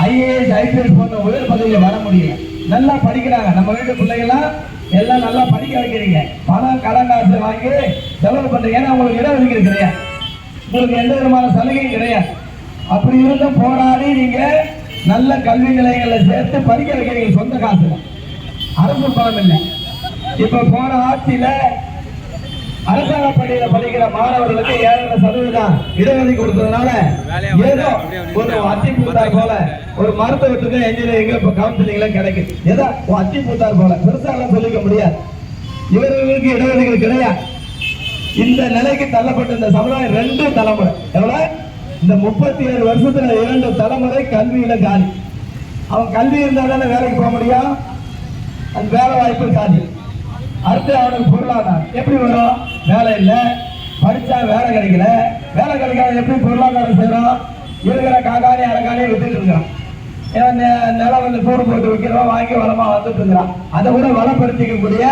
IAS IPS போன்ற உயர் பதவியில் வர முடியல. நல்லா படிக்கிறாங்க நம்ம வீட்டு பிள்ளைகள்லாம், எல்லாம் நல்லா படிக்க வைக்கிறீங்க, பணம் கடன் காசு வாங்கி செலவு பண்றீங்க. ஏன்னா உங்களுக்கு இடஒதுக்கீடு கிடையாது, உங்களுக்கு எந்த விதமான சலுகையும் கிடையாது. அப்படி இருந்து போராடி நீங்க நல்ல கல்வி நிலையங்களை சேர்த்து படிக்க வைக்கிறீங்க, சொந்த காசுல, அரசு பணம் இல்லை. இப்ப போன ஆட்சியில அரசாங்க பள்ளியில படிக்கிற மாணவர்களுக்கு 7.5% இடஒதுக்கீடு கொடுத்ததுனால ஏதோ ஒரு அத்தி பூத்தார் போல ஒரு மருத்துவத்துக்கு என்ஜினியரிங் இப்ப கவுன்சிலிங்ல கிடைக்குது. ஏதோ அத்தி பூத்தார் போல பெருசா எல்லாம் சொல்லிக்க முடியாது. இவர்களுக்கு இடஒதுக்கீடு கிடையாது. இந்த நிலைக்கு தள்ளப்பட்ட இந்த சமுதாயம் 2 தலைமுறை, எவ்வளவு இந்த 37 வருஷத்துல 2 தலைமுறை கல்வியில காலி. அவன் கல்வி இருந்தா தானே வேலைக்கு போக முடியும், அந்த வேலை வாய்ப்பு காலி. அடுத்து அவனுக்கு பொருளாதாரம் எப்படி வரும்? வேலை இல்லை, படிச்சா வேலை கிடைக்கல, வேலை கிடைக்காத எப்படி பொருளாதாரம் செய்யறோம்? இருக்கிற காக்கானி அரக்கானே வித்துட்டு இருக்கிறான். ஏன்னா நிலம் வந்து கூடு போட்டு வைக்கிறோம், வாங்கி வளமா வந்துட்டு இருக்கிறான். அதை விட வளப்படுத்திக்கக்கூடிய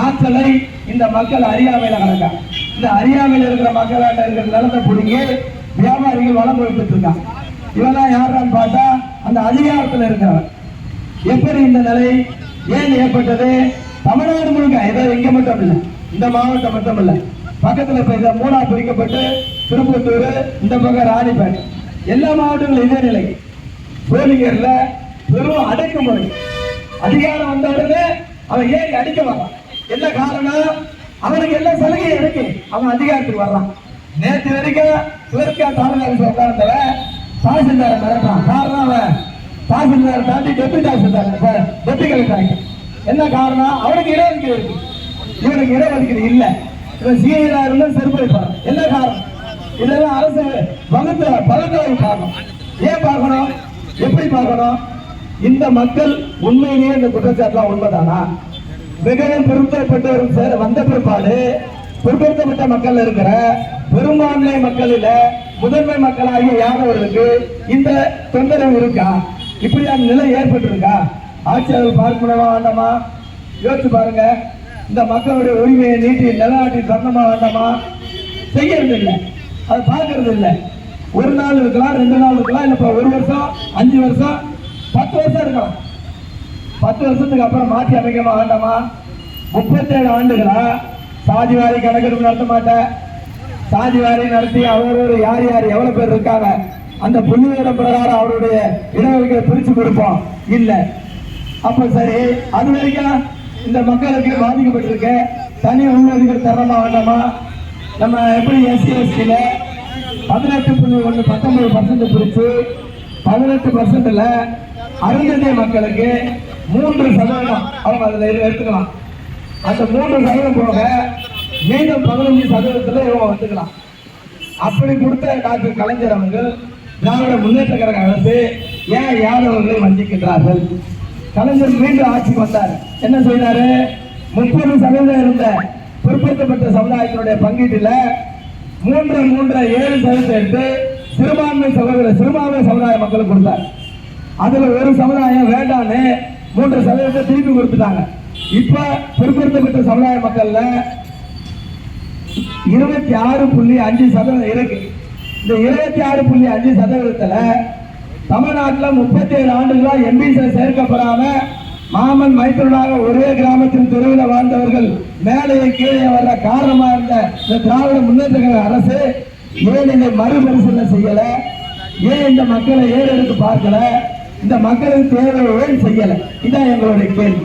ஆற்றலை இந்த மக்கள் அறியாமையில கிடக்கா. இந்த அறியாமையில் இருக்கிற மக்களாட்ட இருக்கிற நிலத்தை பிடிங்கி வியாபாரிகள் வளம் கொடுத்துட்டு இருக்கான். இவெல்லாம் யாரான்னு பார்த்தா அந்த அதிகாரத்தில் இருக்கிறவன். எப்படி இந்த நிலை ஏன் ஏற்பட்டது? தமிழ்நாடு முழுக்க, ஏதோ இங்க மட்டும் இல்லை, இந்த மாவட்டம் மட்டும் இல்லை, பக்கத்துல இப்ப இதை 3ஆ பிரிக்கப்பட்டு திருப்பத்தூர், இந்த பக்கம் ராணிப்பேட்டை, எல்லா மாவட்டங்களும் இதே நிலை. சோழிங்கர்ல வெறும் அடக்குமுறை. அதிகாரம் வந்த உடனே அவன் ஏறி அடிக்க வர்றான். என்ன காரணம்? அவனுக்கு எல்லா சலுகையும் இருக்கு, அவன் அதிகாரத்துக்கு வர்றான். நேற்று வரைக்கும் சிவருக்கா தாலுகா உட்கார்ந்தவன் தாசில்தாரை மிரட்டான். காரணம் அவன் தாசில்தாரை தாண்டி டெப்டி தாசில்தார் டெப்டி கலெக்டர். என்ன காரணம்? அவனுக்கு இடஒதுக்கீடு இருக்கு, இவனுக்கு இடஒதுக்கீடு இல்ல. இவன் சிஐஆர் இருந்தா செருப்படிப்பான். என்ன காரணம்? இதெல்லாம் அரசு பகுத்தறிவு காரணம். ஏன் பார்க்கணும்? எப்படி பார்க்கணும்? இந்த மக்கள் உண்மையிலேயே இந்த குற்றச்சாட்டுலாம் உண்மைதானா? மிகவும் பிற்படுத்தப்பட்டவர்கள் வந்த பிற்பாடு பிற்படுத்தப்பட்ட மக்கள் இருக்கிற பெரும்பான்மை மக்களில் முதன்மை மக்களாகிய யாதவர்களுக்கு இந்த தொந்தரவு இருக்கா? இப்படியான நிலை ஏற்பட்டிருக்கா? ஆட்சியாளர் பார்க்கணுமா வேண்டாமா? யோசிச்சு பாருங்க. இந்த மக்களுடைய உரிமையை நீட்டி நிலநாட்டி தரணுமா வேண்டாமா? செய்யறது இல்லை, அது பார்க்கறது இல்லை. ஒரு நாள் இருக்கலாம், 2 நாள் இருக்கலாம், இல்ல 1 வருஷம், 5 வருஷம், 10 வருஷம் இருக்கலாம். 10 வருஷத்துக்கு அப்புறம் மாற்றி அமைக்கமா வேண்டாமா? 37 ஆண்டுகளா சாதிவாரி கணக்கெடுப்பு நடத்த மாட்டேன், சாதிவாரி நடத்தி அவரோட யார் யார் எவ்வளவு பேர் இருக்காங்க அந்த புள்ளிவிவர பிரகாரம் அவருடைய இடஒதுக்கீடு பிரிச்சு கொடுப்போம் இல்ல. அப்ப சரி, அது வரைக்கும் இந்த மக்களுக்கு பாதிக்கப்பட்டிருக்க தனி உள்ஒதுக்கீடு தரமா வேண்டாமா? நம்ம எப்படி எஸ்சி எஸ்டில 18.1 19% பிரிச்சு 18%ல அருந்ததிய மக்களுக்கு 3% அவங்க அதுல எடுத்துக்கலாம். அந்த 3% போக மீண்டும் 15% இவங்க வந்துக்கலாம். அப்படி கொடுத்த டாக்டர் கலைஞர் அவர்கள் திராவிட முன்னேற்ற கழக அரசு ஏன் யாதவர்களை வஞ்சிக்கின்றார்கள்? கலைஞர் மீண்டும் ஆட்சிக்கு வந்தார். என்ன செய்தாரு? 30% இருந்த பிற்படுத்தப்பட்ட சமுதாயத்தினுடைய பங்கீட்டில் 3.7% எடுத்து சிறுபான்மை சமுதாய மக்களுக்கு கொடுத்தார். அதுல ஒரு சமுதாயம் வேண்டான்னு 3% திருப்பி கொடுத்துட்டாங்க. இப்ப பிற்படுத்தப்பட்ட சமுதாய மக்கள்ல 26.5% இருக்கு. இந்த 26.5% தமிழ்நாட்டில் 37 ஆண்டுகளா எம்பிசி சேர்க்கப்படாம மாமன் மைத்துனாக ஒரே கிராமத்தின் தெருவில் வாழ்ந்தவர்கள் மேலேயே கீழே வர்ற காரணமா இருந்த இந்த திராவிட முன்னேற்ற கழக அரசு ஏன் இதை மறுபரிசீலனை செய்யல? ஏன் இந்த மக்களை ஏறெடுத்து பார்க்கல? இந்த மக்களின் தேவையை ஏன் செய்யல? இதான் எங்களுடைய கேள்வி.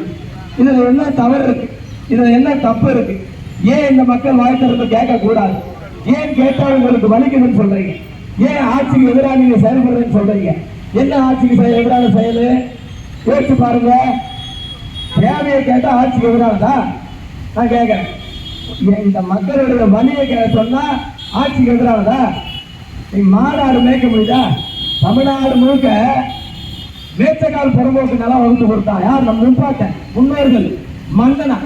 இதுல என்ன தவறு இருக்கு? இதுல என்ன தப்பு இருக்கு? ஏன் இந்த மக்கள் வாழ்க்கை கேட்க கூடாது? ஏன் கேட்டால் உங்களுக்கு வலிக்கணும்னு சொல்றீங்க? ஏன் ஆட்சிக்கு எதிராக நீங்க செயல்படுறீங்கன்னு சொல்றீங்க? என்ன ஆட்சிக்கு எதிரான செயல்? யோசிச்சு பாருங்க. தேவையை கேட்டா ஆட்சிக்கு எதிரானதா? நான் கேட்கிறேன். இந்த மக்களுடைய வலியை சொன்னா ஆட்சிக்கு எதிரானதா? நீ மாநாடு மேய்க்க முடியுதா? தமிழ்நாடு முழுக்க மேச்சக்கால் புறம்போக்கு நிலம் வகுத்து கொடுத்தா யார்? நம்ம முன்னோர்கள் மன்னனா